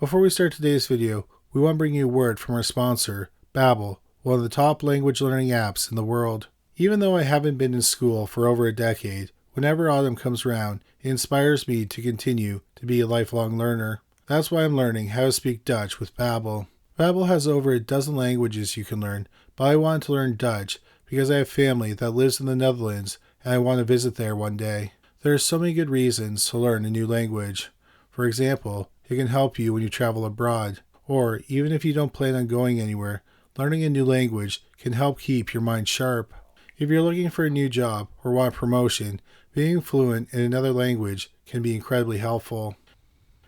Before we start today's video, we want to bring you a word from our sponsor, Babbel, one of the top language learning apps in the world. Even though I haven't been in school for over a decade, whenever autumn comes around, it inspires me to continue to be a lifelong learner. That's why I'm learning how to speak Dutch with Babbel. Babbel has over a dozen languages you can learn, but I wanted to learn Dutch because I have family that lives in the Netherlands and I want to visit there one day. There are so many good reasons to learn a new language. For example, it can help you when you travel abroad, or even if you don't plan on going anywhere, learning a new language can help keep your mind sharp. If you're looking for a new job or want a promotion, being fluent in another language can be incredibly helpful.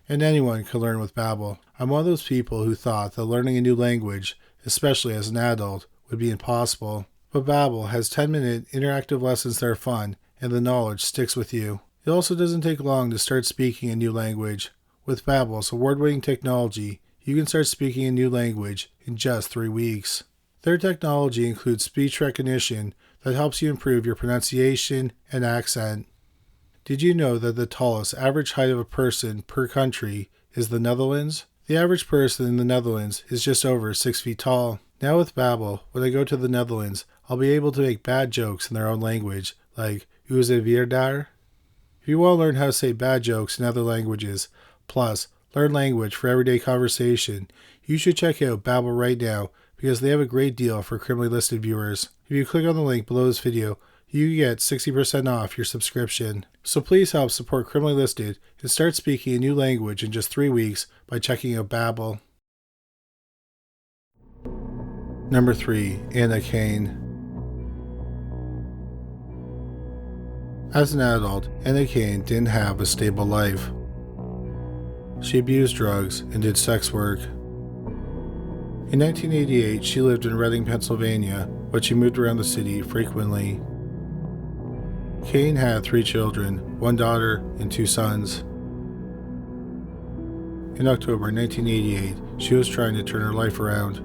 And anyone can learn with Babbel. I'm one of those people who thought that learning a new language, especially as an adult, would be impossible. But Babbel has 10-minute interactive lessons that are fun, and the knowledge sticks with you. It also doesn't take long to start speaking a new language. With Babbel's award-winning technology, you can start speaking a new language in just 3 weeks. Their technology includes speech recognition that helps you improve your pronunciation and accent. Did you know that the tallest average height of a person per country is the Netherlands? The average person in the Netherlands is just over 6 feet tall. Now with Babbel, when I go to the Netherlands, I'll be able to make bad jokes in their own language, like "Hoe is het weer daar?" If you want to learn how to say bad jokes in other languages, plus learn language for everyday conversation, you should check out Babbel right now because they have a great deal for criminally listed viewers. If you click on the link below this video, you get 60% off your subscription. So please help support Criminally Listed and start speaking a new language in just 3 weeks by checking out Babbel. Number 3. Anna Kane. As an adult, Anna Kane didn't have a stable life. She abused drugs and did sex work. In 1988, she lived in Reading, Pennsylvania, but she moved around the city frequently. Kane had 3 children, 1 daughter and 2 sons. In October 1988, she was trying to turn her life around,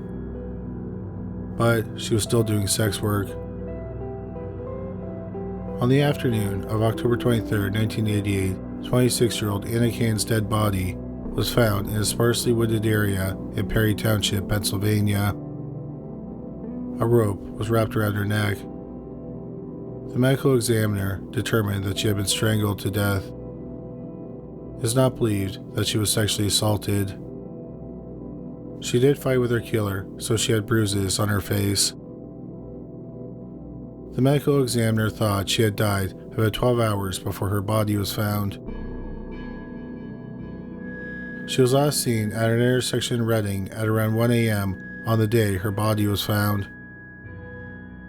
but she was still doing sex work. On the afternoon of October 23, 1988, 26-year-old Anna Kane's dead body was found in a sparsely wooded area in Perry Township, Pennsylvania. A rope was wrapped around her neck. The medical examiner determined that she had been strangled to death. It is not believed that she was sexually assaulted. She did fight with her killer, so she had bruises on her face. The medical examiner thought she had died about 12 hours before her body was found. She was last seen at an intersection in Reading at around 1 a.m. on the day her body was found.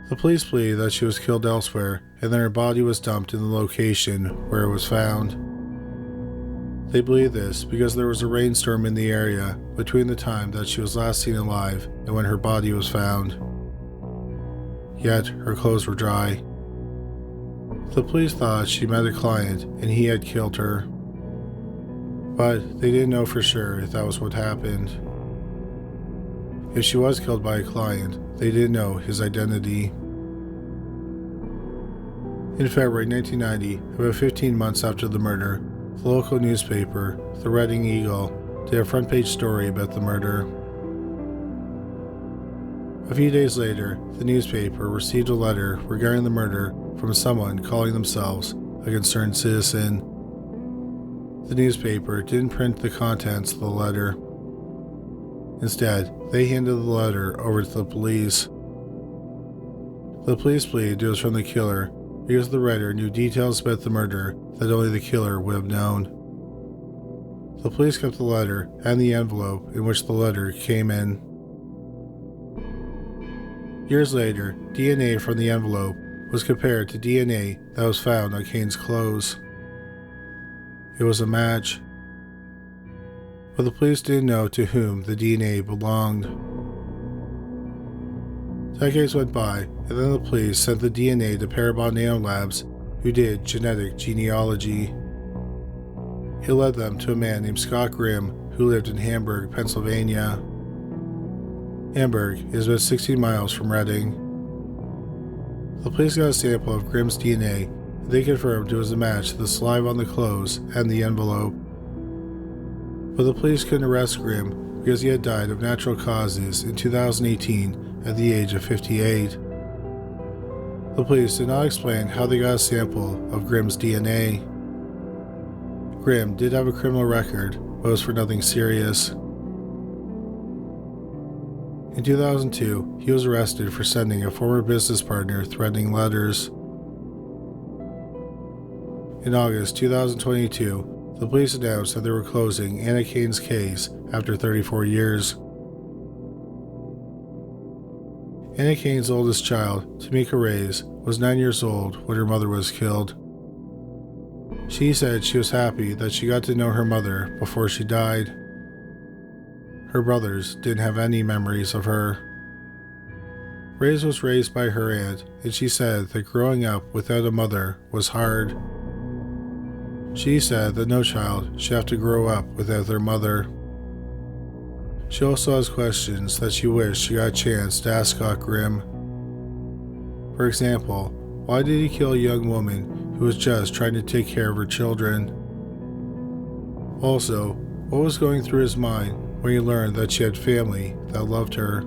The police believe that she was killed elsewhere and then her body was dumped in the location where it was found. They believe this because there was a rainstorm in the area between the time that she was last seen alive and when her body was found. Yet her clothes were dry. The police thought she met a client and he had killed her, but they didn't know for sure if that was what happened. If she was killed by a client, they didn't know his identity. In February 1990, about 15 months after the murder, the local newspaper, the Reading Eagle, did a front-page story about the murder. A few days later, the newspaper received a letter regarding the murder from someone calling themselves a concerned citizen. The newspaper didn't print the contents of the letter. Instead, they handed the letter over to the police. The police believed it was from the killer because the writer knew details about the murder that only the killer would have known. The police kept the letter and the envelope in which the letter came in. Years later, DNA from the envelope was compared to DNA that was found on Kane's clothes. It was a match, but the police didn't know to whom the DNA belonged. Decades went by, and then the police sent the DNA to Parabon Nanolabs, who did genetic genealogy. It led them to a man named Scott Grimm, who lived in Hamburg, Pennsylvania. Hamburg is about 16 miles from Reading. The police got a sample of Grimm's DNA, and they confirmed it was a match to the saliva on the clothes and the envelope. but the police couldn't arrest Grimm because he had died of natural causes in 2018 at the age of 58. The police did not explain how they got a sample of Grimm's DNA. Grimm did have a criminal record, but it was for nothing serious. In 2002, he was arrested for sending a former business partner threatening letters. In August 2022, the police announced that they were closing Anna Kane's case after 34 years. Anna Kane's oldest child, Tamika Reyes, was 9 years old when her mother was killed. She said she was happy that she got to know her mother before she died. Her brothers didn't have any memories of her. Reyes was raised by her aunt, and she said that growing up without a mother was hard. She said that no child should have to grow up without their mother. She also has questions that she wished she got a chance to ask Scott Grimm. For example, why did he kill a young woman who was just trying to take care of her children? Also, what was going through his mind when he learned that she had family that loved her?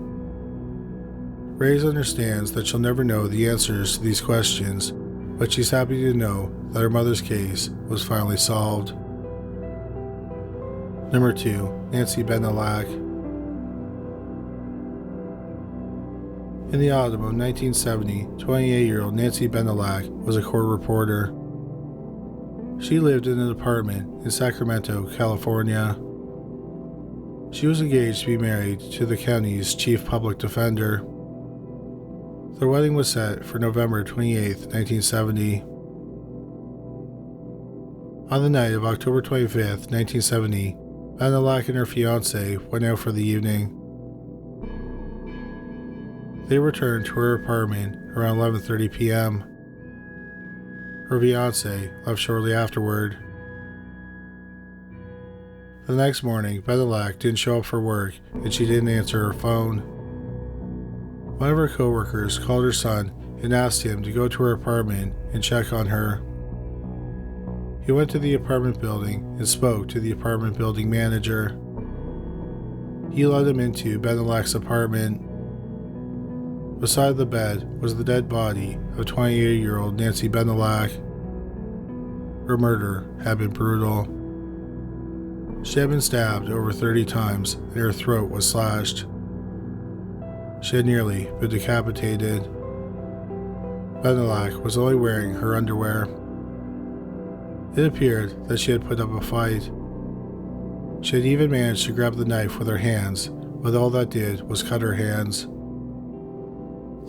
Reyes understands that she'll never know the answers to these questions, but she's happy to know that her mother's case was finally solved. Number 2. Nancy Bennallack. In the autumn of 1970, 28-year-old Nancy Bennallack was a court reporter. She lived in an apartment in Sacramento, California. She was engaged to be married to the county's chief public defender. Their wedding was set for November 28, 1970. On the night of October 25, 1970, Bennallack and her fiancé went out for the evening. They returned to her apartment around 11:30 p.m. Her fiancé left shortly afterward. The next morning, Bennallack didn't show up for work and she didn't answer her phone. One of her co-workers called her son and asked him to go to her apartment and check on her. He went to the apartment building and spoke to the apartment building manager. He led him into Bennallack's apartment. Beside the bed was the dead body of 28-year-old Nancy Bennallack. Her murder had been brutal. She had been stabbed over 30 times and her throat was slashed. She had nearly been decapitated. Bennallack was only wearing her underwear. It appeared that she had put up a fight. She had even managed to grab the knife with her hands, but all that did was cut her hands.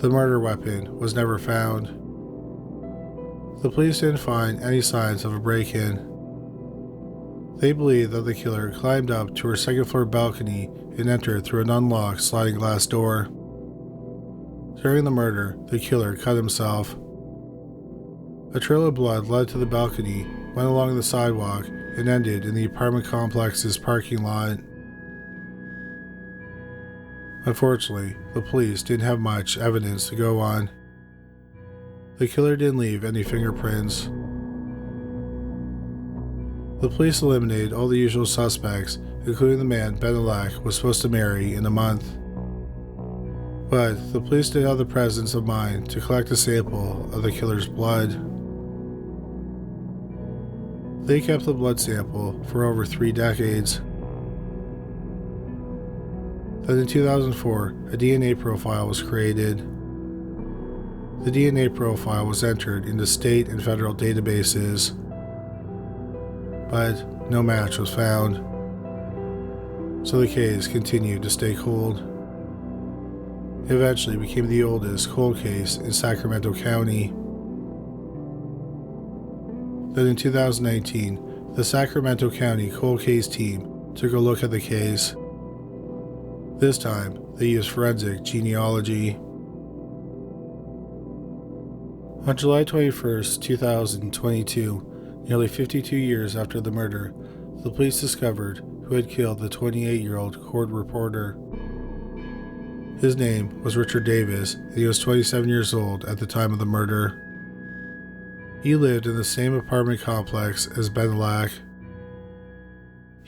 The murder weapon was never found. The police didn't find any signs of a break-in. They believe that the killer climbed up to her second-floor balcony and entered through an unlocked sliding glass door. During the murder, the killer cut himself. A trail of blood led to the balcony, went along the sidewalk, and ended in the apartment complex's parking lot. Unfortunately, the police didn't have much evidence to go on. The killer didn't leave any fingerprints. The police eliminated all the usual suspects, including the man Bennallack was supposed to marry in a month. But the police did have the presence of mind to collect a sample of the killer's blood. They kept the blood sample for over 3 decades. Then in 2004, a DNA profile was created. The DNA profile was entered into state and federal databases, but no match was found. So the case continued to stay cold. It eventually became the oldest cold case in Sacramento County. Then in 2019, the Sacramento County cold case team took a look at the case. This time, they used forensic genealogy. On July 21, 2022, nearly 52 years after the murder, the police discovered who had killed the 28-year-old court reporter. His name was Richard Davis, and he was 27 years old at the time of the murder. He lived in the same apartment complex as Bennallack.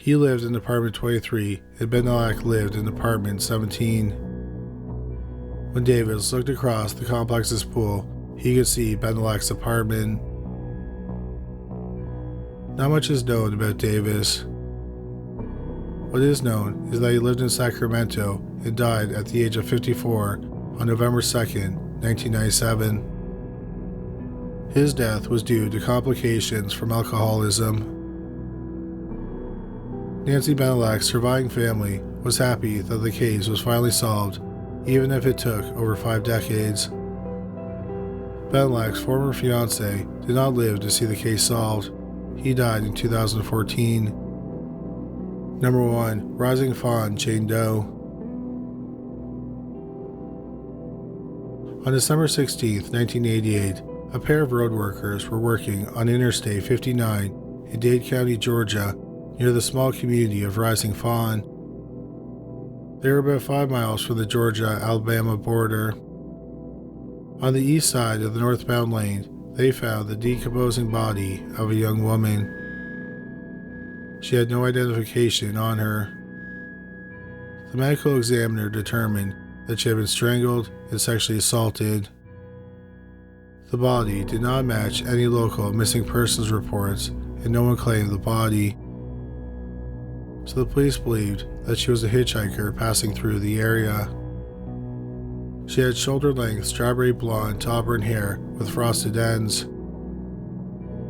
He lived in apartment 23, and Bennallack lived in apartment 17. When Davis looked across the complex's pool, he could see Bennallack's apartment. Not much is known about Davis. What is known is that he lived in Sacramento and died at the age of 54 on November 2nd, 1997. His death was due to complications from alcoholism. Nancy Bennallack's surviving family was happy that the case was finally solved, even if it took over 5 decades. Bennallack's former fiancée did not live to see the case solved. He died in 2014. Number 1. Rising Fawn, Jane Doe. On December 16, 1988, a pair of road workers were working on Interstate 59 in Dade County, Georgia, near the small community of Rising Fawn. They were about 5 miles from the Georgia-Alabama border. On the east side of the northbound lane, they found the decomposing body of a young woman. She had no identification on her. The medical examiner determined that she had been strangled and sexually assaulted. The body did not match any local missing persons reports, and no one claimed the body. So the police believed that she was a hitchhiker passing through the area. She had shoulder-length strawberry blonde to auburn hair with frosted ends.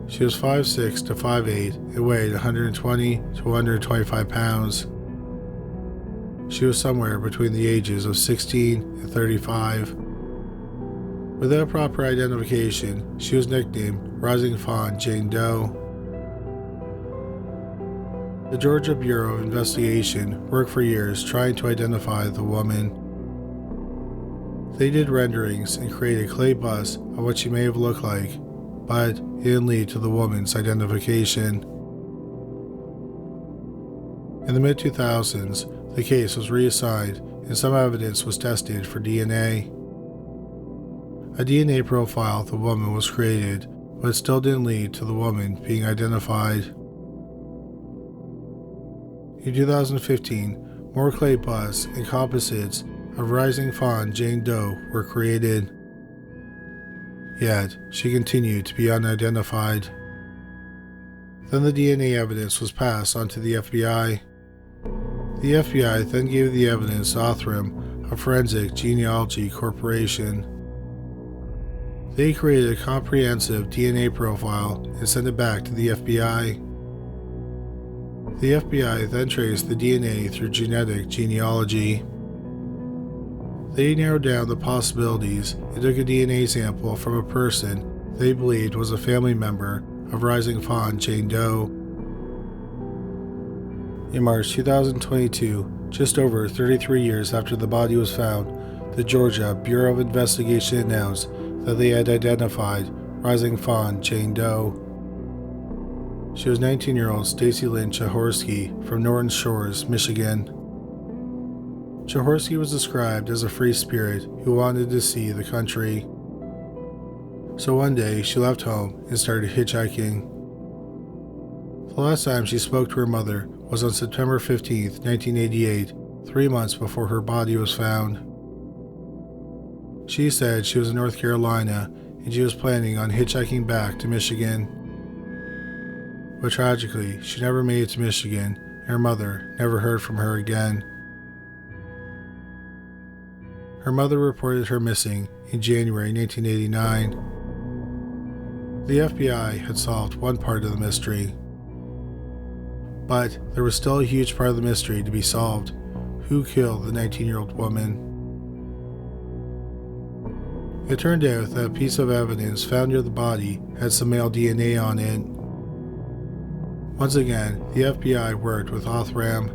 She was 5'6" to 5'8" and weighed 120 to 125 pounds. She was somewhere between the ages of 16 and 35. Without proper identification, she was nicknamed Rising Fawn Jane Doe. The Georgia Bureau of Investigation worked for years trying to identify the woman. They did renderings and created clay busts of what she may have looked like, but it didn't lead to the woman's identification. In the mid-2000s, the case was reassigned and some evidence was tested for DNA. A DNA profile of the woman was created, but it still didn't lead to the woman being identified. In 2015, more clay busts and composites of Rising Fawn Jane Doe were created. Yet, she continued to be unidentified. Then the DNA evidence was passed on to the FBI. The FBI then gave the evidence to Othram, a forensic genealogy corporation. They created a comprehensive DNA profile and sent it back to the FBI. The FBI then traced the DNA through genetic genealogy. They narrowed down the possibilities and took a DNA sample from a person they believed was a family member of Rising Fawn Jane Doe. In March 2022, just over 33 years after the body was found, the Georgia Bureau of Investigation announced that they had identified Rising Fawn Jane Doe. She was 19-year-old Stacy Lynn Chahorsky from Norton Shores, Michigan. Chahorsky was described as a free spirit who wanted to see the country. So one day she left home and started hitchhiking. The last time she spoke to her mother was on September 15, 1988, 3 months before her body was found. She said she was in North Carolina and she was planning on hitchhiking back to Michigan. But tragically, she never made it to Michigan, and her mother never heard from her again. Her mother reported her missing in January 1989. The FBI had solved one part of the mystery. But there was still a huge part of the mystery to be solved. Who killed the 19-year-old woman? It turned out that a piece of evidence found near the body had some male DNA on it. Once again, the FBI worked with Othram.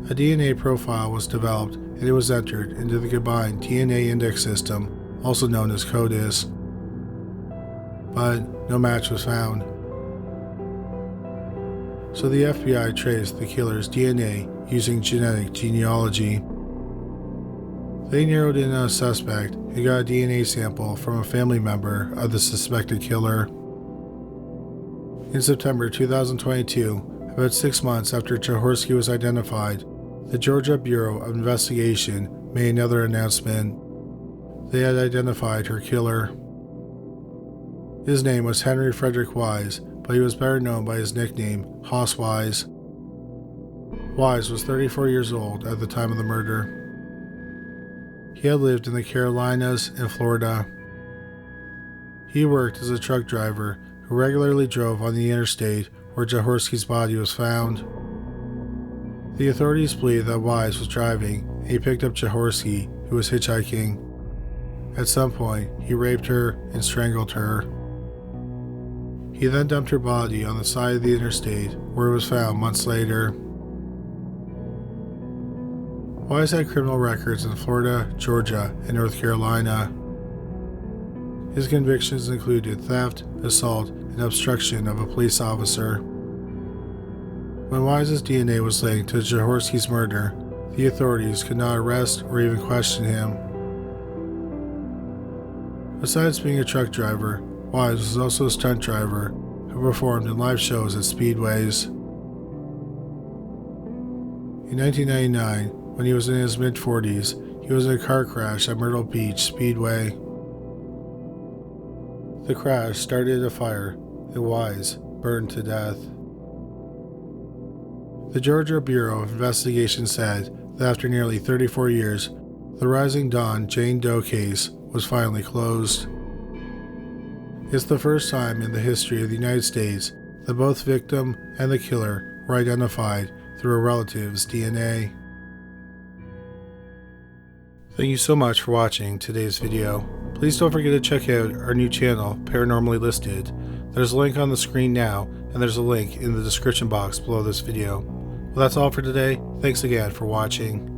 A DNA profile was developed and it was entered into the combined DNA index system, also known as CODIS. But no match was found. So the FBI traced the killer's DNA using genetic genealogy. They narrowed in on a suspect and got a DNA sample from a family member of the suspected killer. In September 2022, About 6 months after Jaworski was identified, the Georgia Bureau of Investigation made another announcement. They had identified her killer. His name was Henry Frederick Wise, but he was better known by his nickname, Hoss Wise. Wise was 34 years old at the time of the murder. He had lived in the Carolinas and Florida. He worked as a truck driver who regularly drove on the interstate where Jaworski's body was found. The authorities believe that Wise was driving and he picked up Jaworski, who was hitchhiking. At some point, he raped her and strangled her. He then dumped her body on the side of the interstate where it was found months later. Wise had criminal records in Florida, Georgia, and North Carolina. His convictions included theft, assault, and obstruction of a police officer. When Wise's DNA was linked to Jaworski's murder, the authorities could not arrest or even question him. Besides being a truck driver, Wise was also a stunt driver who performed in live shows at speedways. In 1999, when he was in his mid-40s, he was in a car crash at Myrtle Beach Speedway. The crash started a fire, and Wise burned to death. The Georgia Bureau of Investigation said that after nearly 34 years, the Rising Dawn Jane Doe case was finally closed. It's the first time in the history of the United States that both victim and the killer were identified through a relative's DNA. Thank you so much for watching today's video. Please don't forget to check out our new channel, Paranormally Listed. There's a link on the screen now, and there's a link in the description box below this video. Well, that's all for today. Thanks again for watching.